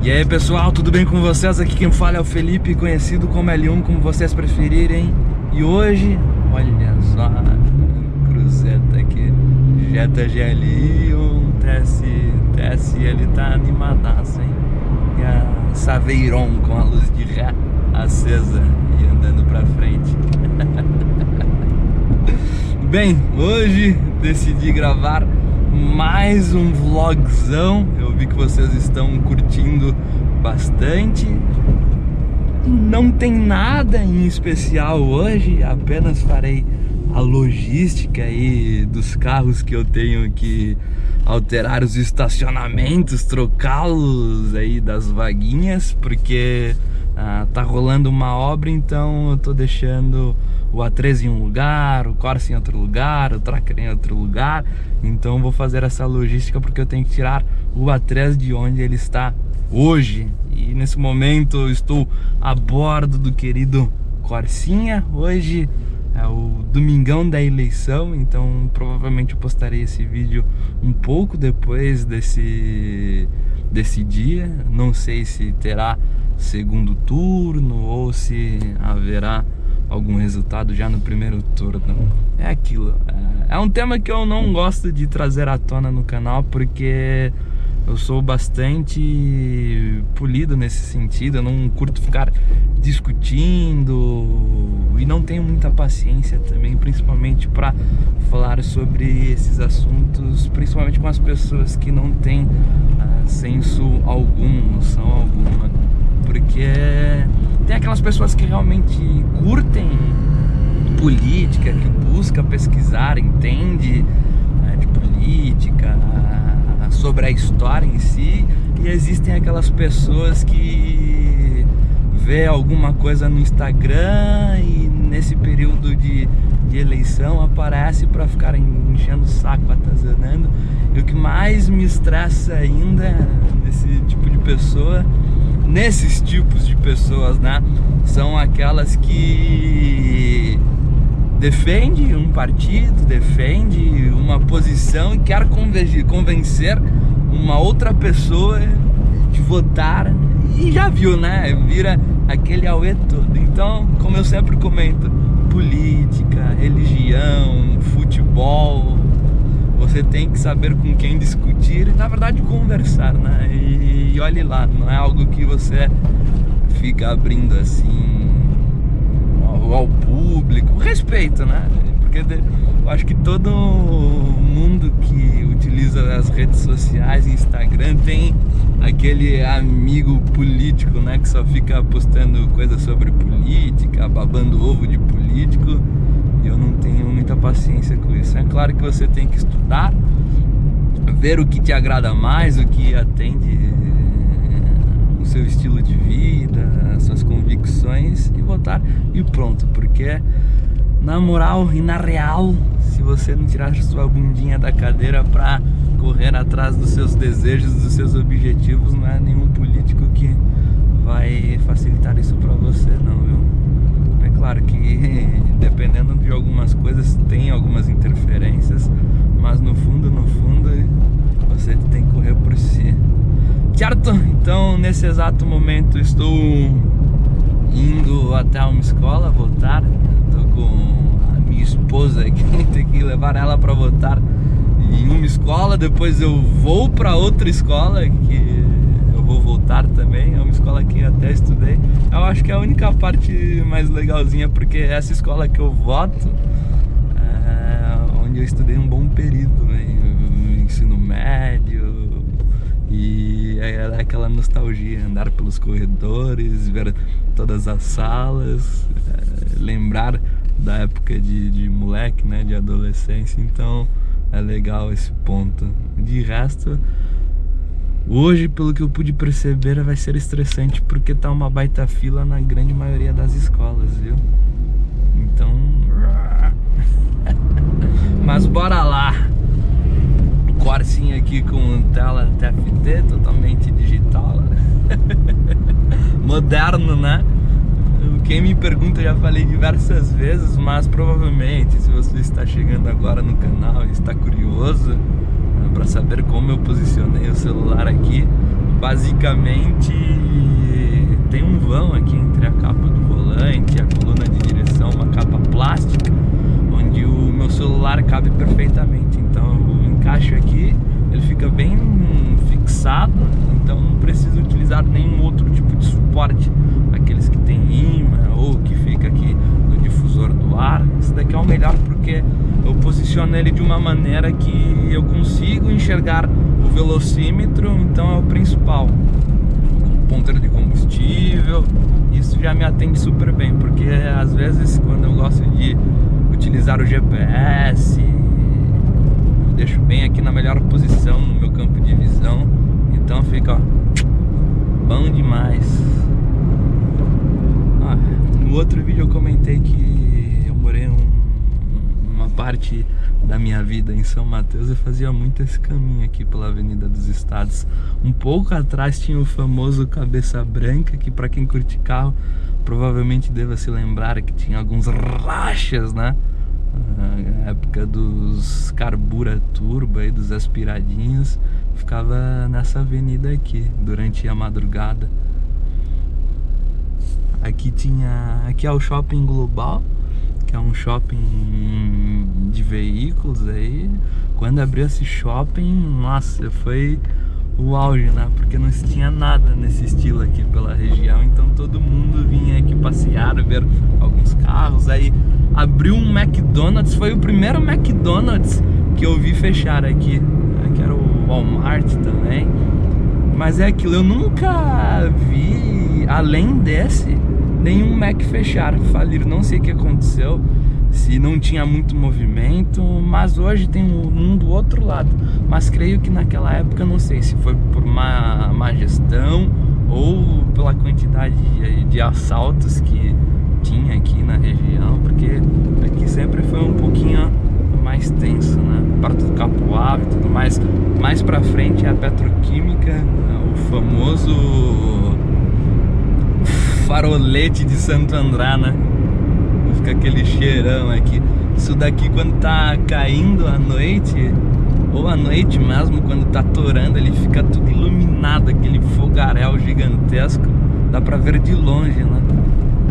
E aí pessoal, tudo bem com vocês? Aqui quem fala é o Felipe, conhecido como L1, como vocês preferirem. E hoje, olha só, cruzeta aqui, Jetta GLI, um TSI, ele tá animadaço, hein? E a Saveiron com a luz de ré acesa e andando pra frente. Bem, hoje decidi gravar mais um vlogzão. Eu vi que vocês estão curtindo bastante. Não tem nada em especial hoje, apenas farei a logística aí dos carros que eu tenho que alterar os estacionamentos, trocá-los aí das vaguinhas, porque tá rolando uma obra, então eu tô deixando o A3 em um lugar, o Corsa em outro lugar, o Tracker em outro lugar. Então vou fazer essa logística porque eu tenho que tirar o A3 de onde ele está hoje. E nesse momento eu estou a bordo do querido Corsinha. Hoje é o domingão da eleição, então provavelmente eu postarei esse vídeo um pouco depois desse dia. Não sei se terá segundo turno ou se haverá algum resultado já no primeiro turno. É aquilo, é um tema que eu não gosto de trazer à tona no canal, porque eu sou bastante polido nesse sentido. Eu não curto ficar discutindo e não tenho muita paciência também, principalmente para falar sobre esses assuntos, principalmente com as pessoas que não têm senso algum, noção alguma, porque tem aquelas pessoas que realmente curtem política, que busca pesquisar, entende de política, sobre a história em si, e existem aquelas pessoas que vê alguma coisa no Instagram e nesse período de eleição aparece para ficar enchendo o saco, atazanando. E o que mais me estressa ainda nesses tipos de pessoas, né, são aquelas que defende um partido, defende uma posição e quer convencer uma outra pessoa de votar, e já viu, né? Vira aquele auê todo. Então, como eu sempre comento, política, religião, futebol, você tem que saber com quem discutir e, na verdade, conversar, né? E olhe lá, não é algo que você fica abrindo assim ao público. Respeito, né? Porque eu acho que todo mundo que utiliza as redes sociais, Instagram, tem aquele amigo político, né, que só fica postando coisas sobre política, babando ovo de político. E eu não tenho muita paciência com isso. É claro que você tem que estudar, ver o que te agrada mais, o que atende o seu estilo de vida, as suas convicções, e votar e pronto. Porque na moral e na real, se você não tirar sua bundinha da cadeira pra correr atrás dos seus desejos, dos seus objetivos, não é nenhum político que vai facilitar isso pra você, não, viu? É claro que dependendo de algumas coisas tem algumas interferências, mas no fundo você tem que correr por si, certo? Então nesse exato momento estou indo até uma escola votar. Estou com a minha esposa aqui, tem que levar ela para votar em uma escola, depois eu vou para outra escola que eu vou voltar também. É uma escola que até estudei. Eu acho que é a única parte mais legalzinha, porque essa escola que eu voto onde eu estudei um bom período, no ensino médio, e é aquela nostalgia, andar pelos corredores, ver todas as salas, lembrar da época de moleque, né, de adolescência. Então é legal esse ponto. De resto, hoje, pelo que eu pude perceber, vai ser estressante, porque tá uma baita fila na grande maioria das escolas, viu? Então mas bora lá. O Corsinha aqui com tela TFT, totalmente digital, moderno, né? Quem me pergunta, eu já falei diversas vezes, mas provavelmente, se você está chegando agora no canal e está curioso para saber como eu posicionei o celular aqui, basicamente tem um vão aqui entre a capa do volante e a coluna de direção, uma capa plástica, onde o meu celular cabe perfeitamente. Então eu encaixo aqui, ele fica bem fixado, então não preciso utilizar nenhum outro tipo de suporte, aqueles que tem imã ou que fica aqui no difusor do ar. Esse daqui é o melhor porque eu posiciono ele de uma maneira que eu consigo enxergar o velocímetro, então é o principal. Ponteiro de combustível, isso já me atende super bem, porque às vezes quando eu gosto de utilizar o GPS, eu deixo bem aqui na melhor posição no meu campo de visão, então fica, ó, bom demais. No outro vídeo eu comentei que eu morei uma parte da minha vida em São Mateus. Eu fazia muito esse caminho aqui pela Avenida dos Estados. Um pouco atrás tinha o famoso Cabeça Branca, que para quem curte carro provavelmente deva se lembrar que tinha alguns rachas, né? Na época dos Carbura Turbo aí, dos aspiradinhos, ficava nessa avenida aqui durante a madrugada. Aqui é o Shopping Global, que é um shopping de veículos aí. Quando abriu esse shopping, nossa, foi o auge, né? Porque não tinha nada nesse estilo aqui pela região, então todo mundo vinha aqui passear, ver alguns carros. Aí abriu um McDonald's, foi o primeiro McDonald's que eu vi fechar aqui. Aqui era o Walmart também. Mas é aquilo, eu nunca vi, além desse, nenhum Mac fechar, falir. Não sei o que aconteceu, se não tinha muito movimento, mas hoje tem um do outro lado. Mas creio que naquela época, não sei se foi por má gestão ou pela quantidade de assaltos que tinha aqui na região, porque aqui sempre foi um pouquinho mais tenso, né? Perto do Capoava e tudo mais. Mais pra frente é a petroquímica, o famoso farolete de Santo André, né? Fica aquele cheirão aqui. Isso daqui quando tá caindo à noite, ou à noite mesmo, quando tá torando, ele fica tudo iluminado, aquele fogaréu gigantesco. Dá pra ver de longe, né?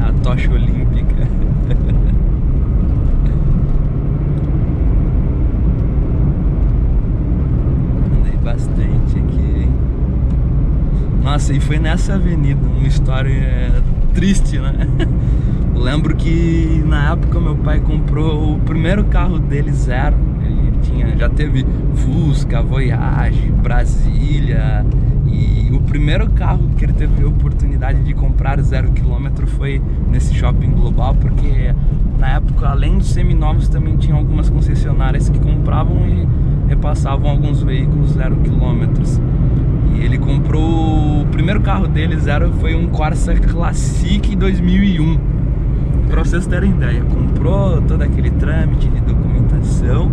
A tocha olímpica. Andei bastante aqui, hein? Nossa, e foi nessa avenida, uma história triste, né? Eu lembro que na época meu pai comprou o primeiro carro dele zero. Ele já teve Fusca, Voyage, Brasília. E o primeiro carro que ele teve a oportunidade de comprar 0 km foi nesse Shopping Global, porque na época, além dos seminovos, também tinha algumas concessionárias que compravam e repassavam alguns veículos 0 km. E ele comprou, o primeiro carro dele zero foi um Corsa Classic 2001. Pra vocês terem ideia, comprou todo aquele trâmite de documentação.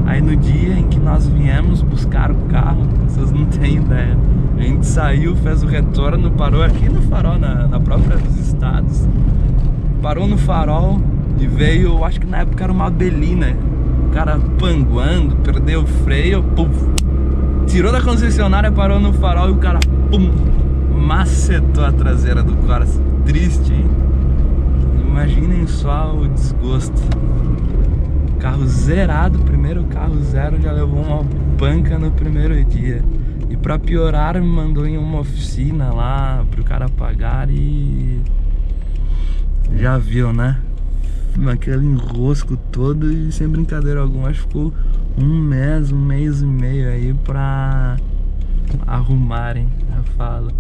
Aí no dia em que nós viemos buscar o carro, vocês não têm ideia, a gente saiu, fez o retorno, parou aqui no farol, na própria dos Estados. Parou no farol e veio, acho que na época era uma Belina. O cara panguando, perdeu o freio, pum, tirou da concessionária, parou no farol e o cara, pum, macetou a traseira do Corsa. Triste, hein? Imaginem só o desgosto. Carro zerado, primeiro carro zero, já levou uma panca no primeiro dia. E pra piorar, me mandou em uma oficina lá pro cara pagar e... já viu, né? Naquele enrosco todo e sem brincadeira alguma, acho que ficou um mês e meio aí pra arrumarem, eu falo.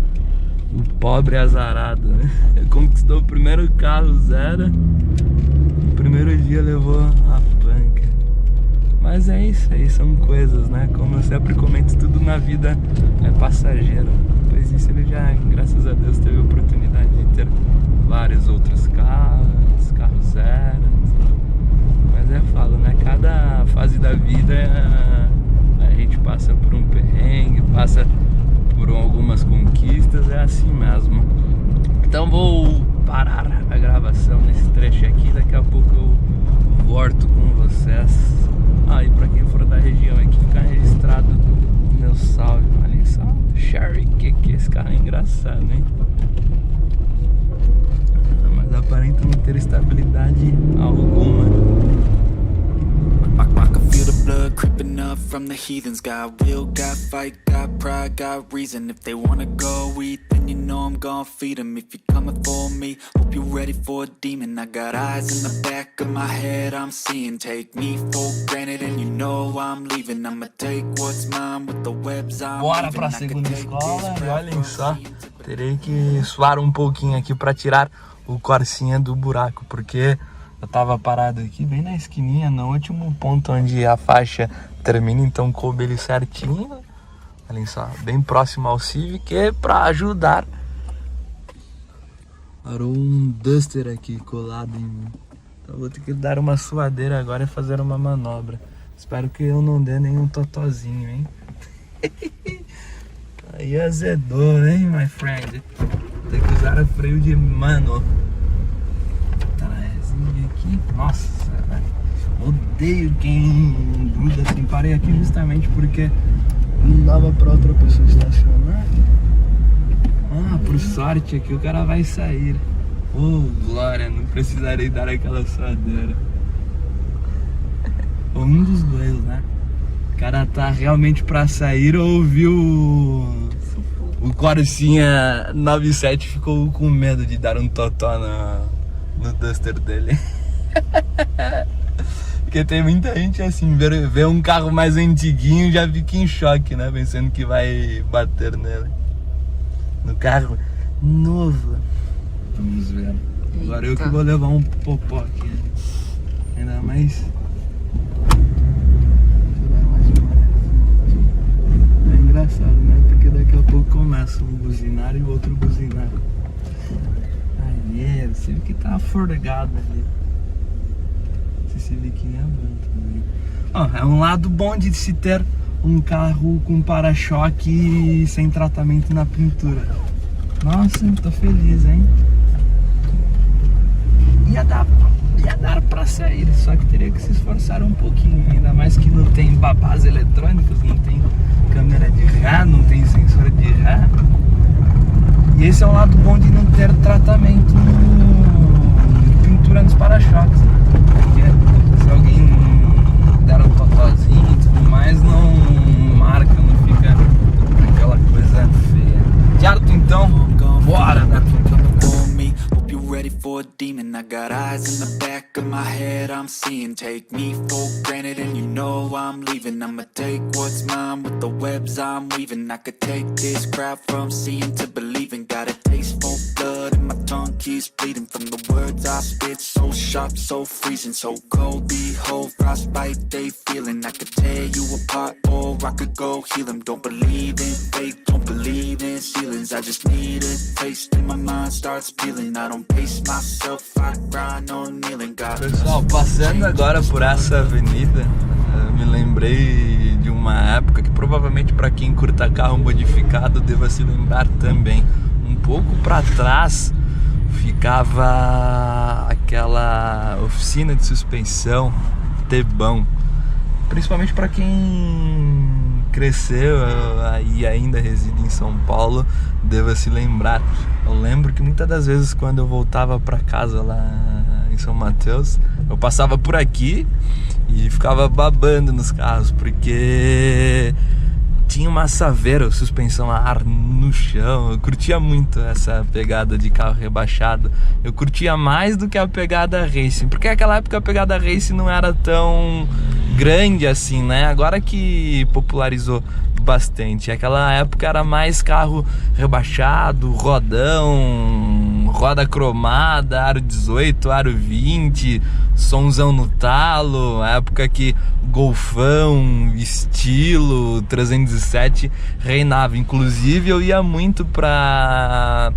O pobre azarado, né? Conquistou o primeiro carro zero, no primeiro dia levou a panca. Mas é isso aí, são coisas, né? Como eu sempre comento, tudo na vida é passageiro. Pois isso ele já, graças a Deus, teve a oportunidade de ter vários outros carros zero. Mas eu falo, né? Cada fase da vida a gente passa por um perrengue, passa por algumas conquistas, é assim mesmo. Então vou parar a gravação nesse trecho aqui, daqui a pouco eu volto com vocês. E pra quem for da região aqui, ficar registrado o meu salve ali, salve Sherry, que esse engraçado, hein? Mas aparenta não ter estabilidade alguma. I can feel the blood creeping up from the heathens. Got will, got fight, got pride, got reason. If they wanna go eat, then you know I'm gon' feed them. If you're coming for me, hope you're ready for a demon. I got eyes in the back of my head, I'm seeing. Take me for granted and you know I'm leaving. I'ma take what's mine with the webs I'm Bora weaving. pra I could segunda take escola this e crowd olhem from só, seeing to terei que suar um pouquinho aqui pra tirar o Corsinha do buraco, porque eu tava parado aqui bem na esquininha, no último ponto onde a faixa termina, então coube ele certinho. Olhem só, bem próximo ao Civic, pra ajudar. Parou um Duster aqui colado em mim. Então vou ter que dar uma suadeira agora e fazer uma manobra. Espero que eu não dê nenhum totozinho, hein? Aí azedou, hein, my friend? Tem que usar o freio de mano. Trazinho aqui. Nossa, odeio quem gruda assim. Parei aqui justamente porque não dava pra outra pessoa estacionar. Ah, por sorte aqui o cara vai sair. Oh, glória, não precisarei dar aquela suadeira. Ou um dos dois, né? O cara tá realmente pra sair ou viu o Corsinha 97 ficou com medo de dar um totó no Duster dele. Porque tem muita gente assim, vê um carro mais antiguinho já fica em choque, né? Pensando que vai bater nele. No carro novo. Vamos ver. Agora eu que vou levar um popó aqui. Ainda mais. É engraçado, né? Porque daqui a pouco começa um buzinar e o outro buzinar. Aí, você viu que tá forgado ali. Esse Civicinho é bom também. Ó, é um lado bom de se ter um carro com para-choque sem tratamento na pintura. Nossa, tô feliz, hein? Ia dar pra sair, só que teria que se esforçar um pouquinho. Ainda mais que não tem babás eletrônicas, não tem câmera de ré, não tem sensor de ré. E esse é um lado bom de não ter tratamento de pintura nos para-choques, né? Porque se alguém der um totozinho e tudo mais, não marca, não fica aquela coisa feia. Certo? Então, bora, né? ready for a demon. I got eyes in the back of my head, I'm seeing. Take me for granted and you know I'm leaving. I'ma take what's mine with the webs I'm weaving. I could take this crowd from seeing to believing. Got a taste for blood and my tongue keeps bleeding from the words I spit. So sharp, so freezing, so cold. Behold, frostbite they feeling. I could tear you apart or I could go heal them. Don't believe in fate, don't believe in ceilings. I just need a taste and my mind starts peeling. I don't pace myself, I grind on kneeling. Pessoal, passando agora por essa avenida, me lembrei de uma época que provavelmente para quem curta carro modificado deva se lembrar também. Um pouco para trás ficava aquela oficina de suspensão Tebão. Principalmente para quem cresceu e ainda reside em São Paulo, deva se lembrar. Eu lembro que muitas das vezes quando eu voltava para casa lá em São Mateus, eu passava por aqui e ficava babando nos carros, porque tinha uma Saveiro, suspensão a ar no chão. Eu curtia muito essa pegada de carro rebaixado. Eu curtia mais do que a pegada racing, porque naquela época a pegada racing não era tão grande assim, né? Agora que popularizou bastante. Aquela época era mais carro rebaixado, rodão, roda cromada, aro 18, aro 20, sonzão no talo. A época que Golfão, estilo 307 reinava. Inclusive eu ia muito pra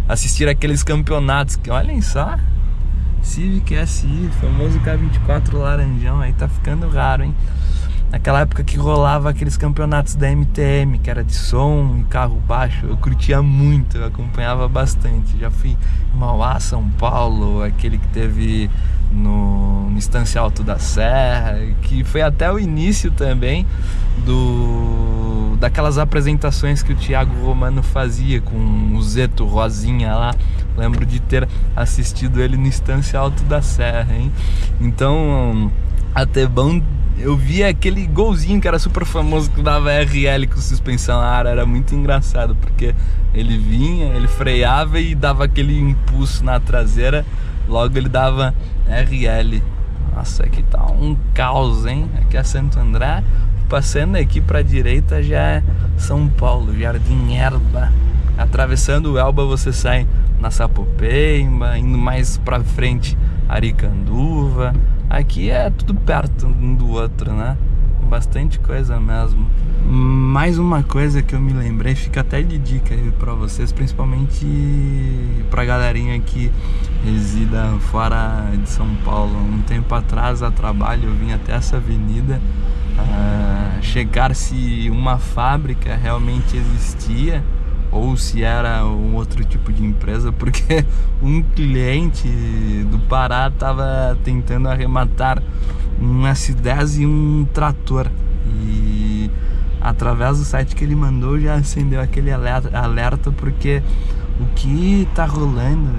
assistir aqueles campeonatos que, olhem só, Civic SI, famoso K24 laranjão, aí tá ficando raro, hein? Naquela época que rolava aqueles campeonatos da MTM, que era de som e carro baixo, eu curtia muito, eu acompanhava bastante. Já fui em Mauá, São Paulo, aquele que teve no no Estância Alto da Serra, que foi até o início também daquelas apresentações que o Thiago Romano fazia com o Zeto Rosinha lá. Lembro de ter assistido ele no Estância Alto da Serra, hein? Então, até bom, eu via aquele golzinho que era super famoso, que dava RL com suspensão a ar. Era muito engraçado, porque ele vinha, ele freava e dava aquele impulso na traseira, logo ele dava RL. Nossa, aqui tá um caos, hein? Aqui é Santo André. Passando aqui pra direita já é São Paulo, Jardim Erba. Atravessando o Elba você sai na Sapopemba, indo mais pra frente Aricanduva. Aqui é tudo perto um do outro, né? Bastante coisa mesmo. Mais uma coisa que eu me lembrei, fica até de dica aí pra vocês, principalmente pra galerinha que resida fora de São Paulo. Um tempo atrás, a trabalho, eu vim até essa avenida checar se uma fábrica realmente existia ou se era um outro tipo de empresa, porque um cliente do Pará estava tentando arrematar um S10 e um trator, e através do site que ele mandou já acendeu aquele alerta, porque o que tá rolando,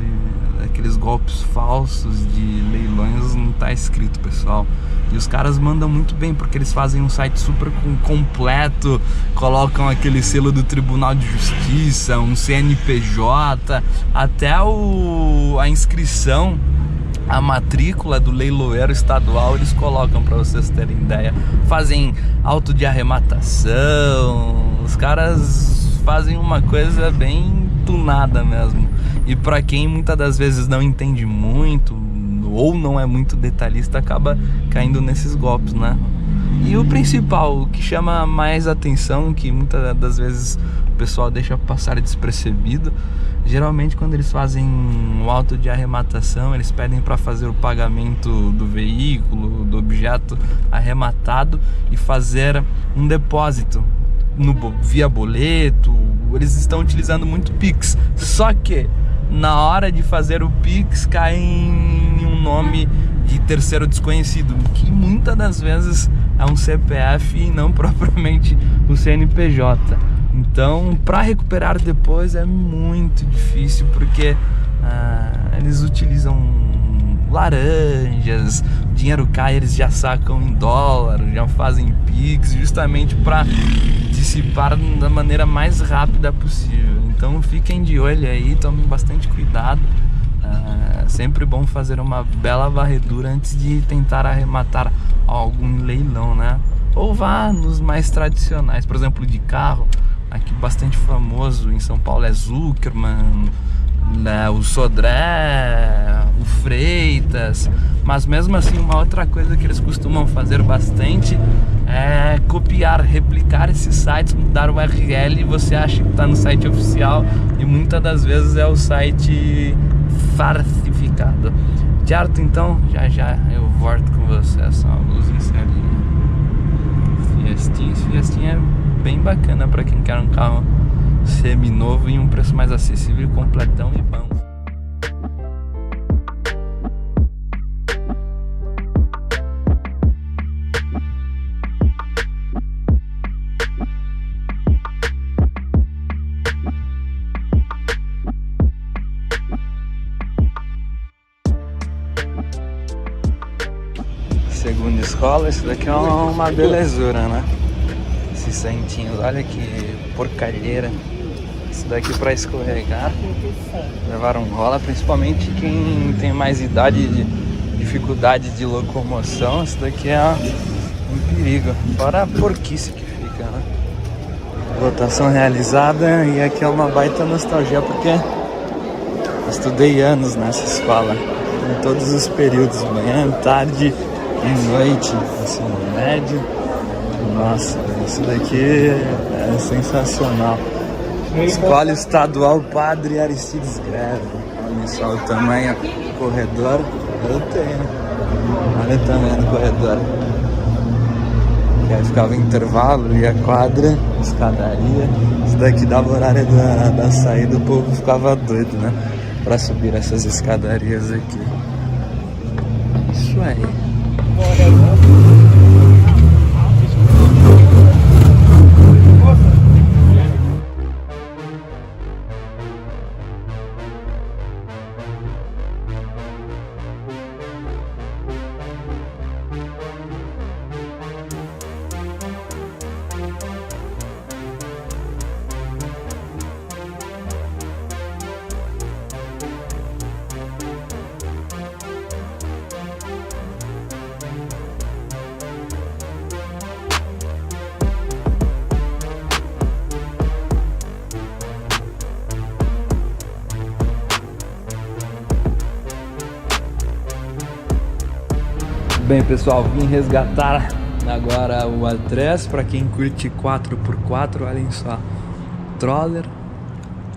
aqueles golpes falsos de leilões, não tá escrito, pessoal. E os caras mandam muito bem, porque eles fazem um site super completo, colocam aquele selo do Tribunal de Justiça, um CNPJ, até a inscrição, a matrícula do leiloeiro estadual eles colocam, para vocês terem ideia. Fazem auto de arrematação, os caras fazem uma coisa bem tunada mesmo. E para quem muitas das vezes não entende muito ou não é muito detalhista, acaba caindo nesses golpes, né? E o principal, o que chama mais atenção, que muitas das vezes o pessoal deixa passar despercebido, geralmente quando eles fazem o auto de arrematação, eles pedem para fazer o pagamento do veículo, do objeto arrematado, e fazer um depósito via boleto. Eles estão utilizando muito Pix, só que na hora de fazer o Pix cai em um nome de terceiro desconhecido, que muitas das vezes é um CPF e não propriamente o CNPJ. Então, para recuperar depois é muito difícil, porque eles utilizam laranjas, o dinheiro cai, eles já sacam em dólar, já fazem Pix, justamente para dissipar da maneira mais rápida possível. Então fiquem de olho aí, tomem bastante cuidado. Sempre bom fazer uma bela varredura antes de tentar arrematar algum leilão, né? Ou vá nos mais tradicionais, por exemplo, de carro. Aqui bastante famoso em São Paulo é Zuckerman, né, o Sodré, o Freitas. Mas mesmo assim, uma outra coisa que eles costumam fazer bastante é copiar, replicar esses sites, mudar o URL, e você acha que está no site oficial e muitas das vezes é o site falsificado. Certo? Então, já eu volto com você. Essa luz em selinha. Fiestinha é bem bacana para quem quer um carro semi-novo em um preço mais acessível, completão e bom. Segunda escola, isso daqui é uma belezura, né? Esses santinhos, olha que porcalheira. Isso daqui para escorregar, levar um rola, principalmente quem tem mais idade, de dificuldade de locomoção. Isso daqui é um perigo, fora a porquice que fica, né? Lotação realizada, e aqui é uma baita nostalgia, porque eu estudei anos nessa escola, em todos os períodos, manhã, tarde e noite, ensino médio. Nossa, isso daqui é sensacional. Escola Estadual Padre Aristides Greve. Olha só o tamanho do corredor. Eu tenho. Olha o tamanho do corredor. E aí ficava em intervalo, e a quadra, escadaria. Isso daqui dava o horário da saída, o povo ficava doido, né? Pra subir essas escadarias aqui. Isso aí. Bem, pessoal, vim resgatar agora o A3 para quem curte 4x4, olhem só. Troller,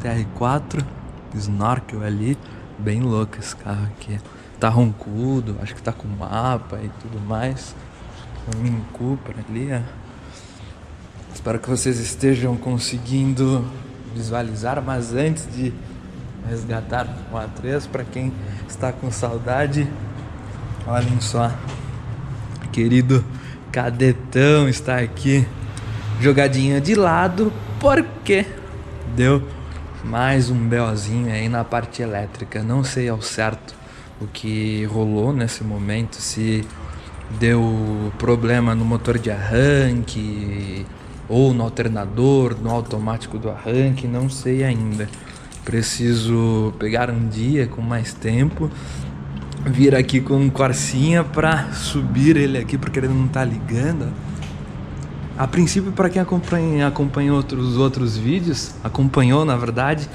TR4, snorkel ali, bem louco esse carro aqui. Tá roncudo, acho que tá com mapa e tudo mais. Um Mini Cooper ali, ó. Espero que vocês estejam conseguindo visualizar, mas antes de resgatar o A3, para quem está com saudade, olhem só. Querido cadetão está aqui, jogadinha de lado, porque deu mais um BOzinho aí na parte elétrica. Não sei ao certo o que rolou nesse momento, se deu problema no motor de arranque ou no alternador, no automático do arranque, não sei ainda. Preciso pegar um dia com mais tempo, vir aqui com um Corsinha pra subir ele aqui, porque ele não tá ligando. A princípio, para quem acompanhou outros vídeos, acompanhou na verdade,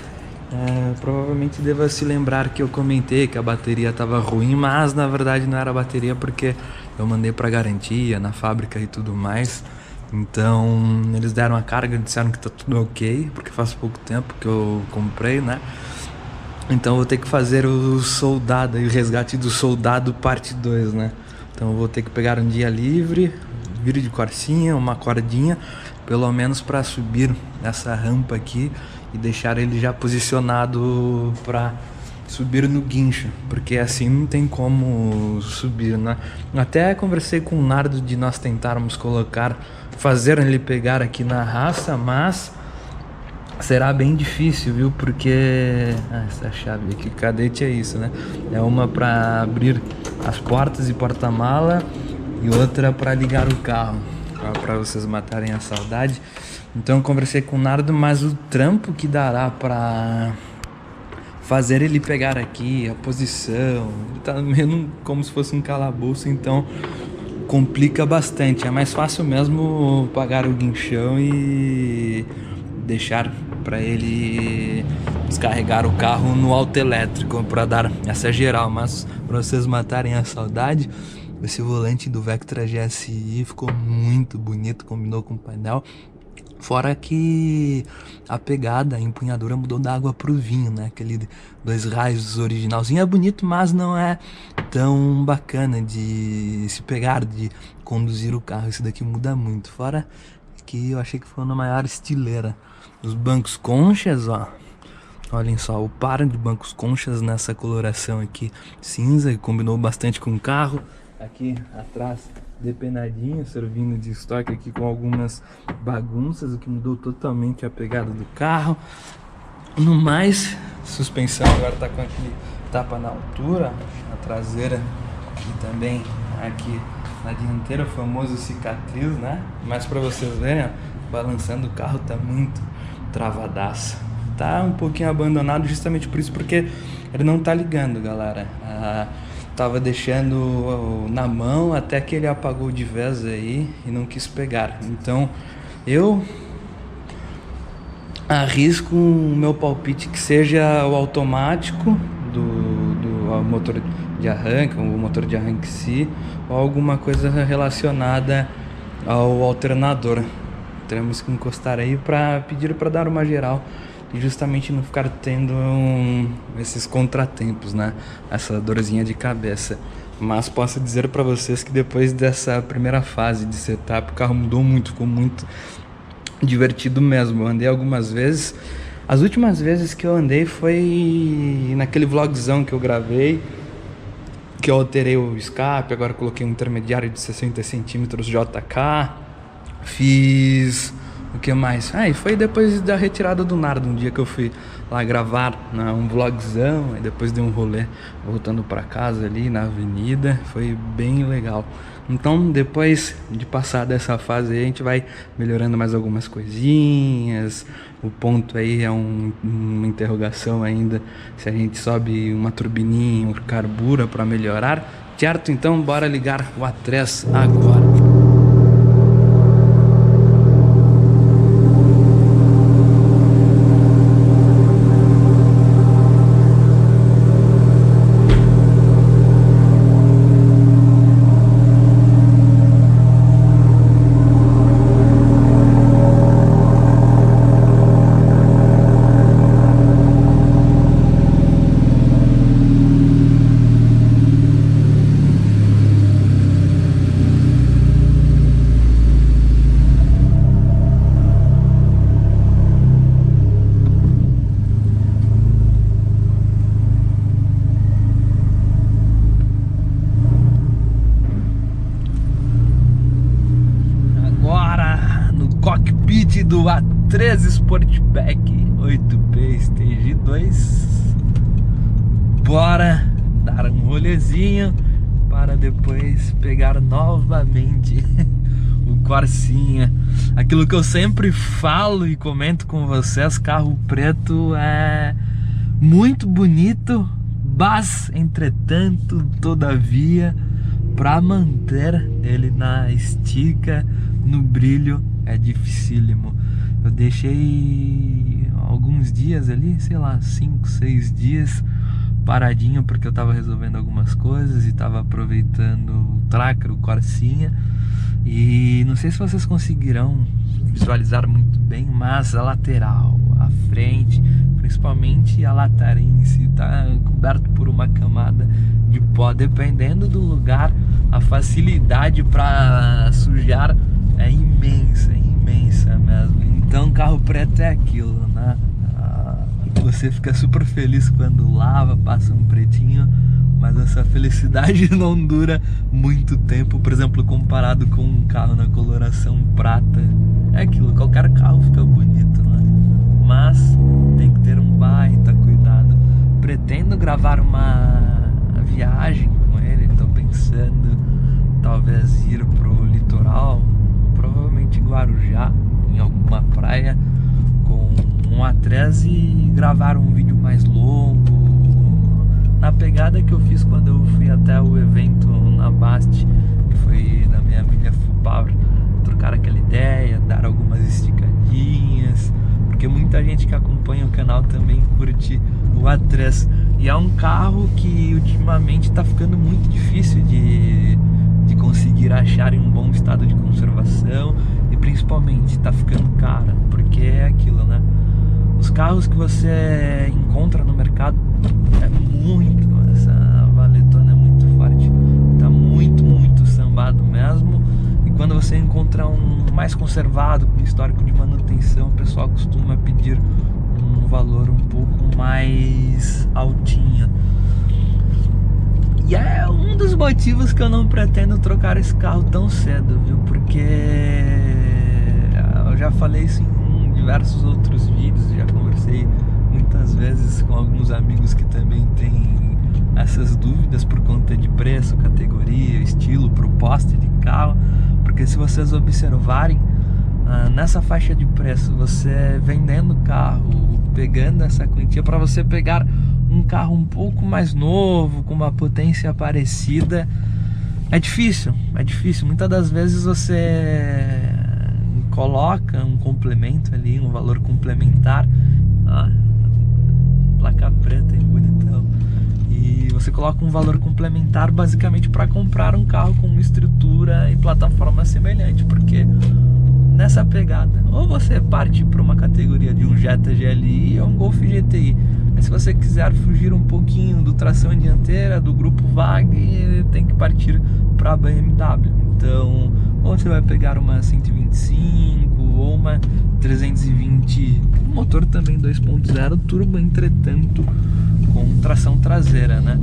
provavelmente deva se lembrar que eu comentei que a bateria tava ruim, mas na verdade não era a bateria, porque eu mandei pra garantia na fábrica e tudo mais. Então eles deram a carga, disseram que tá tudo ok, porque faz pouco tempo que eu comprei, né? Então vou ter que fazer o soldado, o resgate do soldado parte 2, né? Então eu vou ter que pegar um dia livre, vir de Corsinha, uma cordinha, pelo menos para subir essa rampa aqui e deixar ele já posicionado para subir no guincho, porque assim não tem como subir, né? Até conversei com o Nardo de nós tentarmos fazer ele pegar aqui na raça, mas será bem difícil, viu? Porque essa chave aqui, cadete, é isso, né? É uma para abrir as portas e porta-mala e outra para ligar o carro, para vocês matarem a saudade. Então eu conversei com o Nardo, mas o trampo que dará para fazer ele pegar aqui a posição, ele tá meio como se fosse um calabouço, então complica bastante. É mais fácil mesmo pagar o guinchão e deixar para ele descarregar o carro no auto elétrico para dar essa geral. Mas para vocês matarem a saudade, esse volante do Vectra GSI ficou muito bonito, combinou com o painel. Fora que a pegada, a empunhadura mudou da água pro vinho, né? Aquele 2 raios originalzinho é bonito, mas não é tão bacana de se pegar, de conduzir o carro. Esse daqui muda muito. Fora que eu achei que foi uma maior estileira. Os bancos conchas, ó. Olhem só, o par de bancos conchas nessa coloração aqui cinza, que combinou bastante com o carro. Aqui atrás, depenadinho, servindo de estoque aqui com algumas bagunças, o que mudou totalmente a pegada do carro. No mais, suspensão agora tá com aquele tapa na altura, a traseira e também aqui na dianteira, o famoso cicatriz, né? Mas para vocês verem, ó, balançando o carro tá muito travadaço. Tá um pouquinho abandonado justamente por isso, porque ele não tá ligando, galera. Tava deixando na mão até que ele apagou de vez aí e não quis pegar. Então eu arrisco o meu palpite que seja o automático do motor de arranque, o motor de arranque em si, ou alguma coisa relacionada ao alternador. Teremos que encostar aí para pedir para dar uma geral e justamente não ficar tendo esses contratempos, né? Essa dorzinha de cabeça. Mas posso dizer para vocês que depois dessa primeira fase de setup, o carro mudou muito, ficou muito divertido mesmo. Eu andei algumas vezes. As últimas vezes que eu andei foi naquele vlogzão que eu gravei, que eu alterei o escape, agora coloquei um intermediário de 60 centímetros JK, fiz... o que mais? E foi depois da retirada do Nardo, um dia que eu fui lá gravar um vlogzão, e depois dei um rolê voltando pra casa ali na avenida, foi bem legal. Então depois de passar dessa fase aí, a gente vai melhorando mais algumas coisinhas. O ponto aí é uma interrogação ainda, se a gente sobe uma turbininha, um carbura para melhorar, certo? Então bora ligar o A3 agora. Cockpit do A3 Sportback 8P Stage 2. Bora dar um rolezinho para depois pegar novamente o Corsinha. Aquilo que eu sempre falo e comento com vocês, carro preto é muito bonito, mas entretanto, todavia, para manter ele na estica, no brilho, é dificílimo. Eu deixei alguns dias ali, sei lá, 5, 6 dias paradinho, porque eu tava resolvendo algumas coisas e tava aproveitando o tracker, o Corsinha. E não sei se vocês conseguirão visualizar muito bem, mas a lateral, a frente, principalmente a lataria em si, tá coberto por uma camada de pó. Dependendo do lugar, a facilidade para sujar é imensa mesmo. Então carro preto é aquilo, né? Você fica super feliz quando lava, passa um pretinho, mas essa felicidade não dura muito tempo. Por exemplo, comparado com um carro na coloração prata, é aquilo, qualquer carro fica bonito, né? Mas tem que ter um baita cuidado. Pretendo gravar uma viagem com ele, tô pensando talvez ir pro litoral, provavelmente Guarujá, em alguma praia com um A3 e gravar um vídeo mais longo, na pegada que eu fiz quando eu fui até o evento na Bast, que foi da minha amiga Full Power, trocar aquela ideia, dar algumas esticadinhas, porque muita gente que acompanha o canal também curte o A3, e é um carro que ultimamente está ficando muito difícil de conseguir achar em um bom estado de conservação, e principalmente está ficando caro, porque é aquilo, né? Os carros que você encontra no mercado é muito, essa valetona é muito forte, tá muito sambado mesmo, e quando você encontra um mais conservado, com histórico de manutenção, o pessoal costuma pedir um valor um pouco mais altinho. E é um dos motivos que eu não pretendo trocar esse carro tão cedo, viu? Porque eu já falei isso em diversos outros vídeos, já conversei muitas vezes com alguns amigos que também têm essas dúvidas por conta de preço, categoria, estilo, proposta de carro. Porque se vocês observarem, nessa faixa de preço, você vendendo carro, pegando essa quantia, para você pegar um carro um pouco mais novo, com uma potência parecida, é difícil. Muitas das vezes você coloca um complemento ali, um valor complementar, placa preta, hein, bonitão, e você coloca um valor complementar basicamente para comprar um carro com uma estrutura e plataforma semelhante, porque nessa pegada, ou você parte para uma categoria de um Jetta GLI ou um Golf GTI. Mas se você quiser fugir um pouquinho do tração dianteira, do grupo VAG, tem que partir para a BMW. Então, ou você vai pegar uma 125 ou uma 320, motor também 2.0 turbo, entretanto com tração traseira, né?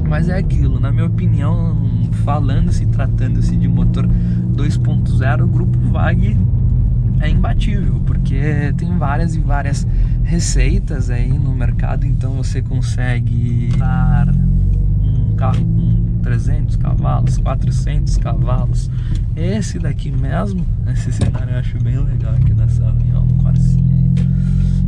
Mas é aquilo, na minha opinião, falando-se, tratando-se de motor 2.0, o grupo VAG é imbatível, porque tem várias e várias receitas aí no mercado. Então você consegue dar um carro com 300 cavalos, 400 cavalos. Esse daqui mesmo, esse cenário eu acho bem legal aqui nessa linha, um Corsinha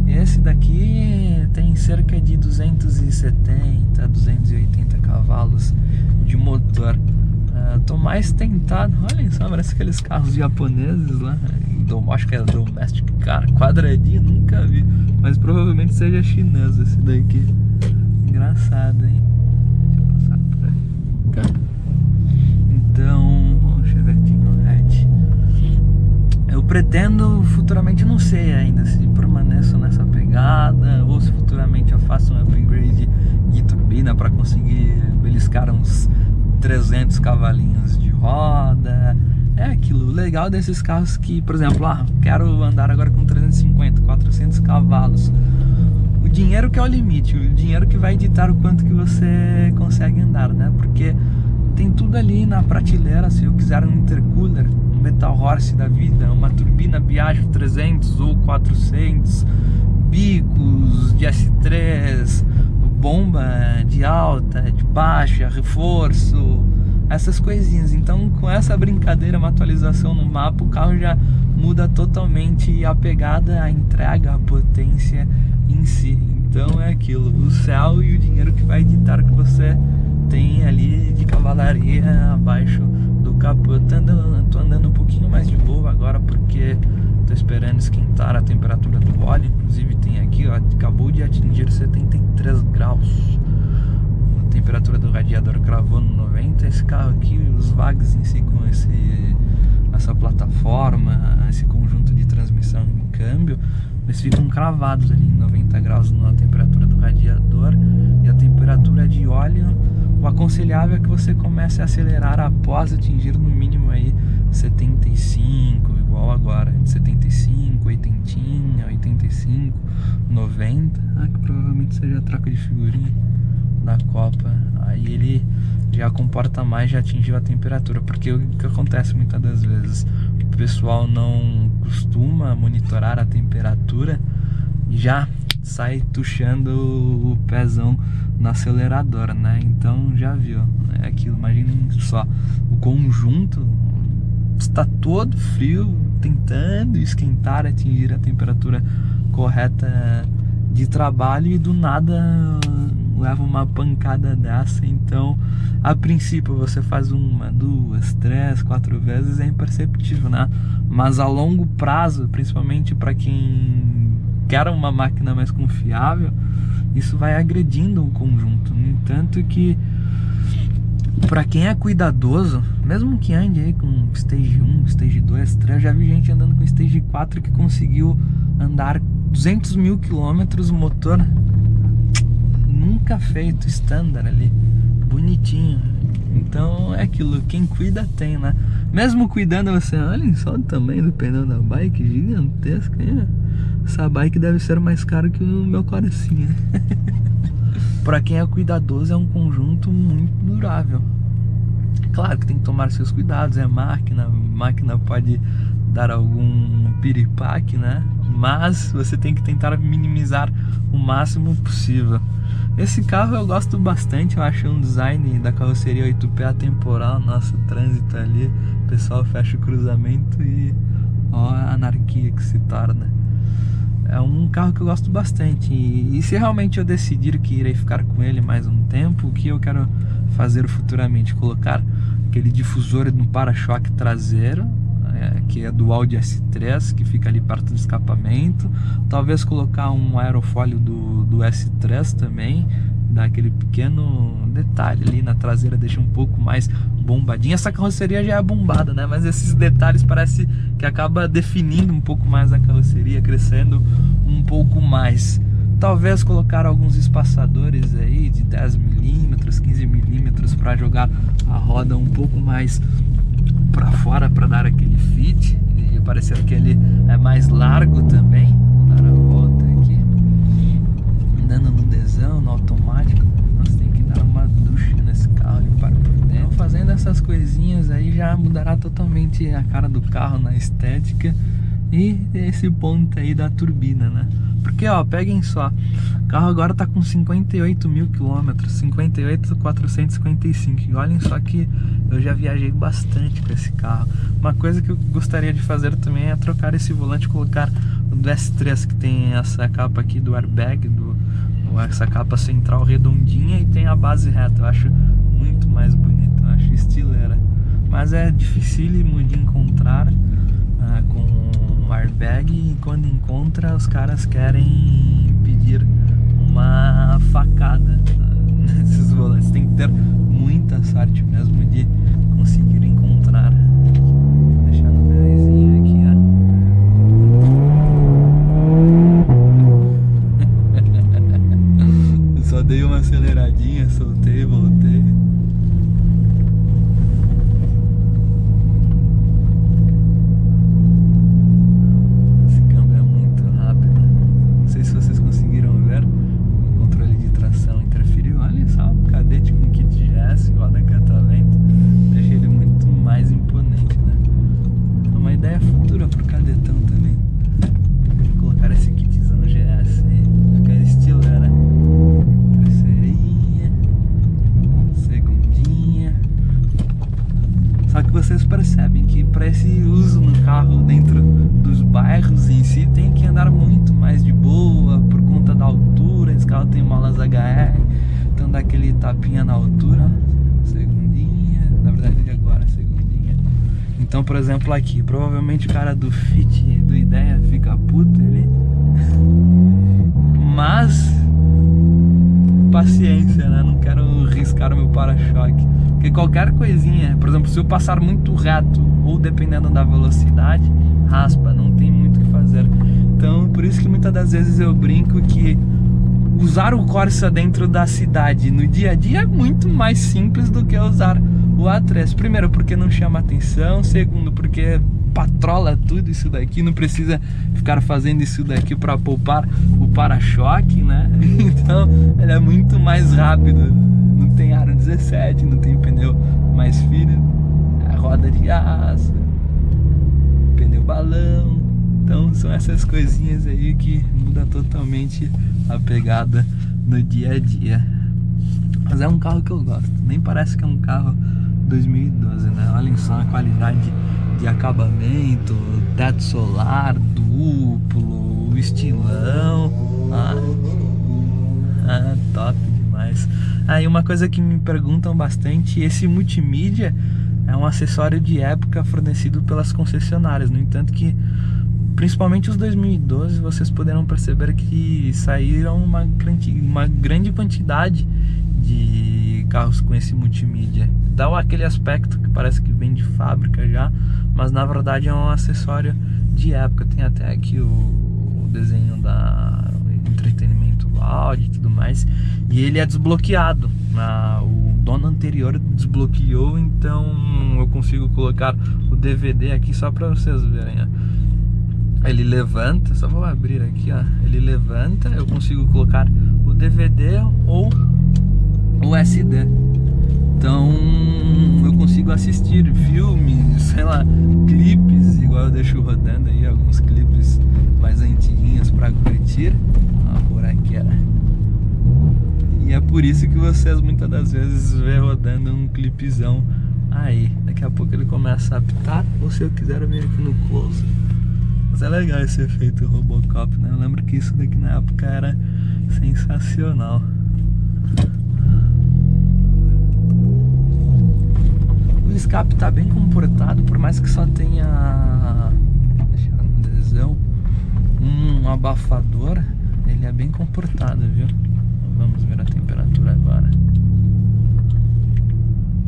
aí. Esse daqui tem cerca de 270, 280 cavalos de motor. Tô mais tentado, olha só, parece aqueles carros japoneses lá, acho que é Domestic Car, quadradinho, nunca vi, mas provavelmente seja chinês esse daqui. Engraçado, hein? Deixa eu passar por aí. Então, deixa eu ver aqui no Red. Eu pretendo futuramente, não sei ainda se permaneço nessa pegada ou se futuramente eu faço um upgrade de turbina para conseguir beliscar uns 300 cavalinhos de roda. É aquilo, o legal desses carros que, por exemplo, quero andar agora com 350, 400 cavalos. O dinheiro que é o limite, o dinheiro que vai ditar o quanto que você consegue andar, né? Porque tem tudo ali na prateleira. Se eu quiser um intercooler, um Metal Horse da vida, uma turbina Biagio 300 ou 400, bicos de S3, bomba de alta, de baixa, reforço, essas coisinhas. Então, com essa brincadeira, uma atualização no mapa, o carro já muda totalmente a pegada, a entrega, a potência em si. Então é aquilo, o céu e o dinheiro que vai ditar que você tem ali de cavalaria abaixo do capô. Tô andando um pouquinho mais de boa agora, porque tô esperando esquentar a temperatura do óleo. Inclusive tem aqui, ó, acabou de atingir 73 graus. A temperatura do radiador cravou no 90. Esse carro aqui, os VAGs em si, com essa plataforma, esse conjunto de transmissão e câmbio, eles ficam cravados ali em 90 graus na temperatura do radiador. E a temperatura de óleo, o aconselhável é que você comece a acelerar após atingir no mínimo aí 75, igual agora, de 75, 80, 85, 90, que provavelmente seja a troca de figurinha da Copa. Aí ele já comporta mais, já atingiu a temperatura, porque o que acontece muitas das vezes, o pessoal não costuma monitorar a temperatura e já sai tuchando o pezão no acelerador, né? Então já viu, é aquilo. Imaginem só, o conjunto está todo frio, tentando esquentar, atingir a temperatura correta de trabalho, e do nada leva uma pancada dessa. Então, a princípio você faz 1, 2, 3, 4 vezes, é imperceptível, né? Mas a longo prazo, principalmente para quem quer uma máquina mais confiável, isso vai agredindo o conjunto. No entanto que, para quem é cuidadoso, mesmo que ande aí com Stage 1, Stage 2, 3, eu já vi gente andando com Stage 4 que conseguiu andar 200 mil quilômetros, o motor nunca feito, standard ali, bonitinho. Então é aquilo, quem cuida tem, né? Mesmo cuidando, você olha só o tamanho do pneu da bike, gigantesca, hein? Essa bike deve ser mais cara que o meu Corsinha. Para quem é cuidadoso, é um conjunto muito durável. Claro que tem que tomar seus cuidados, a máquina pode dar algum piripaque, né? Mas você tem que tentar minimizar o máximo possível. Esse carro eu gosto bastante, eu acho um design da carroceria 8P atemporal. Nossa, o trânsito ali, o pessoal fecha o cruzamento e ó a anarquia que se torna. É um carro que eu gosto bastante, e se realmente eu decidir que irei ficar com ele mais um tempo, o que eu quero fazer futuramente? Colocar aquele difusor no para-choque traseiro, que é do Audi S3, que fica ali perto do escapamento. Talvez colocar um aerofólio do S3 também, dá aquele pequeno detalhe ali na traseira, deixa um pouco mais bombadinha. Essa carroceria já é bombada, né? Mas esses detalhes parece que acaba definindo um pouco mais a carroceria, crescendo um pouco mais. Talvez colocar alguns espaçadores aí de 10mm, 15mm para jogar a roda um pouco mais para fora, para dar aquele fit e parecer que ele é mais largo também. Vou dar a volta aqui, andando no desão, no automático. Nós tem que dar uma ducha nesse essas coisinhas aí já mudará totalmente a cara do carro na estética e esse ponto aí da turbina, né? Porque, ó, peguem só, o carro agora tá com 58 mil quilômetros, 58.455, e olhem só que eu já viajei bastante com esse carro. Uma coisa que eu gostaria de fazer também é trocar esse volante, colocar o do S3, que tem essa capa aqui do airbag, essa capa central redondinha e tem a base reta. Eu acho muito mais bonito, eu acho estileira. Mas é dificílimo de encontrar com airbag, e quando encontra os caras querem pedir uma facada nesses volantes. Tem que ter muita sorte mesmo de conseguir encontrar. Vou deixar no pezinho aqui, ó. Eu só dei uma aceleradinha, soltei, voltei. Vocês percebem que para esse uso no carro dentro dos bairros em si tem que andar muito mais de boa por conta da altura. Esse carro tem molas HR, então dá aquele tapinha na altura. Segundinha, na verdade agora segundinha. Então, por exemplo, aqui provavelmente o cara do Fit, do Ideia, fica puto ali, mas paciência, né? Não quero riscar o meu para-choque. Porque qualquer coisinha, por exemplo, se eu passar muito reto ou dependendo da velocidade, raspa, não tem muito o que fazer. Então, por isso que muitas das vezes eu brinco que usar o Corsa dentro da cidade no dia a dia é muito mais simples do que usar o A3. Primeiro, porque não chama atenção. Segundo, porque patrola tudo isso daqui, não precisa ficar fazendo isso daqui para poupar o para-choque, né? Então, ele é muito mais rápido. Não tem aro 17, não tem pneu mais fino, a roda de aço, pneu balão. Então são essas coisinhas aí que muda totalmente a pegada no dia a dia. Mas é um carro que eu gosto, nem parece que é um carro 2012, né? Olhem só a qualidade de acabamento, teto solar, duplo, estilão, top demais. Aí uma coisa que me perguntam bastante, esse multimídia é um acessório de época fornecido pelas concessionárias. No entanto que, principalmente os 2012, vocês poderão perceber que saíram uma grande quantidade de carros com esse multimídia. Dá aquele aspecto que parece que vem de fábrica já, mas na verdade é um acessório de época. Tem até aqui o desenho da entretenimento áudio e tudo mais, e ele é desbloqueado. O dono anterior desbloqueou, então eu consigo colocar o DVD aqui só para vocês verem, ó. Ele levanta, só vou abrir aqui, ó. Ele levanta, eu consigo colocar o DVD ou o SD. Então eu consigo assistir filmes, sei lá, clipes, igual eu deixo rodando aí alguns clipes mais antiguinhos para curtir. Por aqui, ó. E é por isso que vocês muitas das vezes vê rodando um clipezão aí. Daqui a pouco ele começa a apitar, ou se eu quiser vir aqui no close. Mas é legal esse efeito Robocop, né? Eu lembro que isso daqui na época era sensacional. O escape tá bem comportado, por mais que só tenha, deixa eu ver no desão, um abafador, ele é bem comportado, viu? Vamos ver a temperatura agora.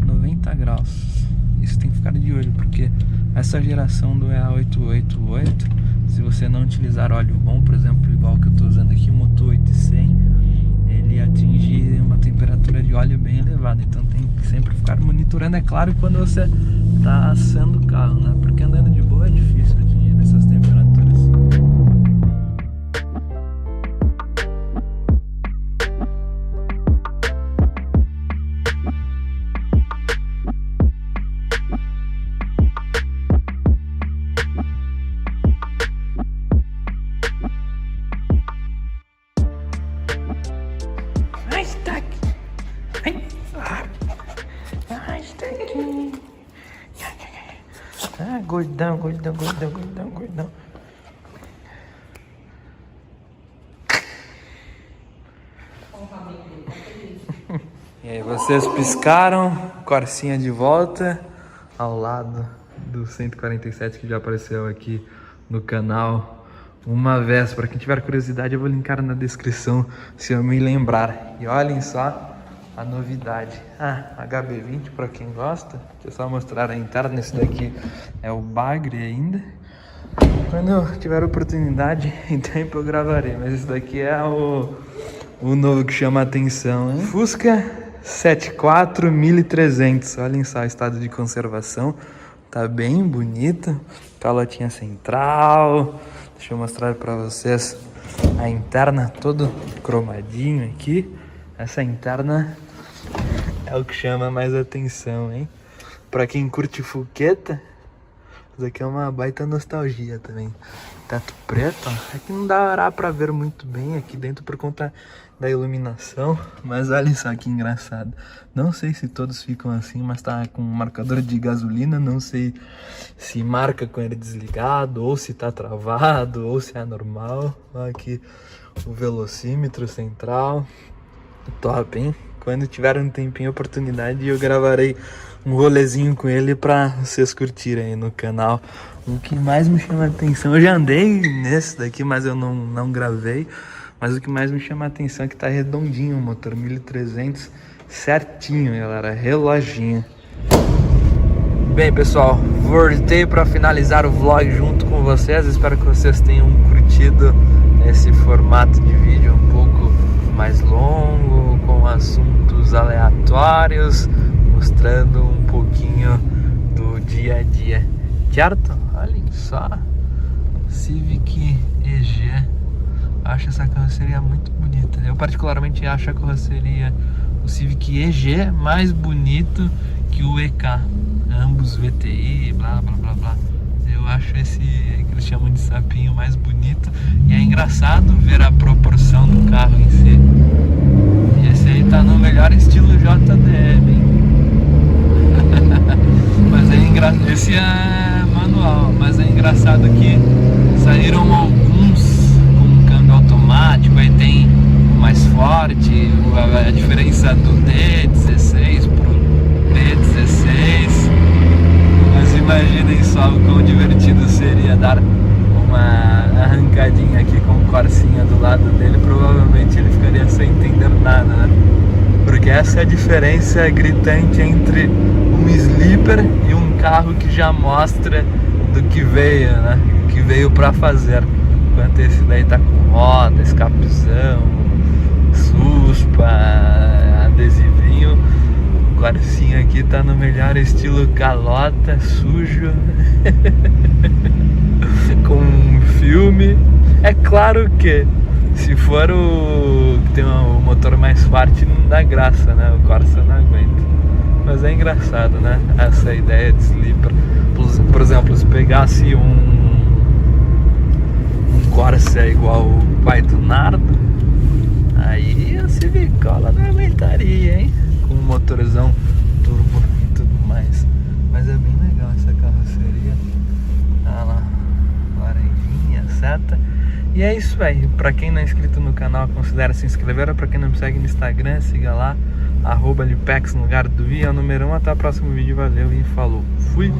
90 graus. Isso tem que ficar de olho, porque essa geração do EA888, se você não utilizar óleo bom, por exemplo, igual que eu estou usando aqui, o Moto 800, ele atinge uma temperatura de óleo bem elevada. Então tem que sempre ficar monitorando, é claro, quando você está assando o carro, né? Porque andando de boa é difícil atingir essas temperaturas. Ai, está aqui. Ai, está aqui. Ah, gordão. E aí, vocês piscaram, Corsinha de volta, ao lado do 147 que já apareceu aqui no canal uma vez. Para quem tiver curiosidade, eu vou linkar na descrição se eu me lembrar. E olhem só a novidade. HB20 para quem gosta. Deixa eu só mostrar a interna. Esse daqui é o bagre ainda. Quando eu tiver oportunidade em tempo eu gravarei. Mas esse daqui é o novo que chama a atenção, hein? Fusca 74 1300. Olhem só o estado de conservação. Tá bem bonito. Calotinha central. Deixa eu mostrar para vocês a interna, todo cromadinho aqui. Essa interna é o que chama mais atenção, hein? Pra quem curte fuqueta, isso aqui é uma baita nostalgia também. Teto preto, ó. É que não dará pra ver muito bem aqui dentro por conta da iluminação. Mas olha só que engraçado. Não sei se todos ficam assim, mas tá com um marcador de gasolina. Não sei se marca com ele desligado, ou se tá travado, ou se é normal. Olha aqui o velocímetro central. Top, hein? Quando tiver um tempinho, oportunidade, eu gravarei um rolezinho com ele pra vocês curtirem aí no canal. O que mais me chama a atenção, eu já andei nesse daqui, mas eu não gravei. Mas o que mais me chama a atenção é que tá redondinho o motor, 1300, certinho, galera, reloginho. Bem, pessoal, voltei pra finalizar o vlog junto com vocês. Espero que vocês tenham curtido esse formato de vídeo um pouco mais longo, com assuntos aleatórios, mostrando um pouquinho do dia a dia, certo? Olhem só, Civic EG, acho essa carroceria muito bonita. Eu particularmente acho a carroceria, o Civic EG, mais bonito que o EK, ambos VTI, blá blá blá blá. Eu acho esse que eles chamam de sapinho mais bonito. E é engraçado ver a proporção do carro em si. E esse aí tá no melhor estilo JDM, hein? Mas é engraçado. Esse é manual, mas é engraçado que saíram alguns com câmbio automático. Aí tem o mais forte, a diferença do D16 pro P16. Mas imaginem só o quão divertido seria dar uma arrancadinha aqui com o Corsinha do lado dele. Provavelmente ele ficaria sem entender nada, né? Porque essa é a diferença gritante entre um sleeper e um carro que já mostra do que veio, né? O que veio pra fazer. Enquanto esse daí tá com roda, escapizão, suspa, adesivinho. O Corsinha aqui tá no melhor estilo calota, sujo, com um filme. É claro que se for o que tem o motor mais forte não dá graça, né? O Corsa não aguenta. Mas é engraçado, né? Essa ideia de sleeper. Por exemplo, se pegasse um Corsa igual o pai do Nardo, aí a Civicola não aguentaria, hein? Com um motorzão turbo e tudo mais. Mas é bem legal essa carroceria. Olha lá, laranjinha, seta. E é isso aí. Pra quem não é inscrito no canal, considere se inscrever. Pra quem não me segue no Instagram, siga lá, @Lipex no lugar do i, é o número 1. Até o próximo vídeo, valeu e falou. Fui!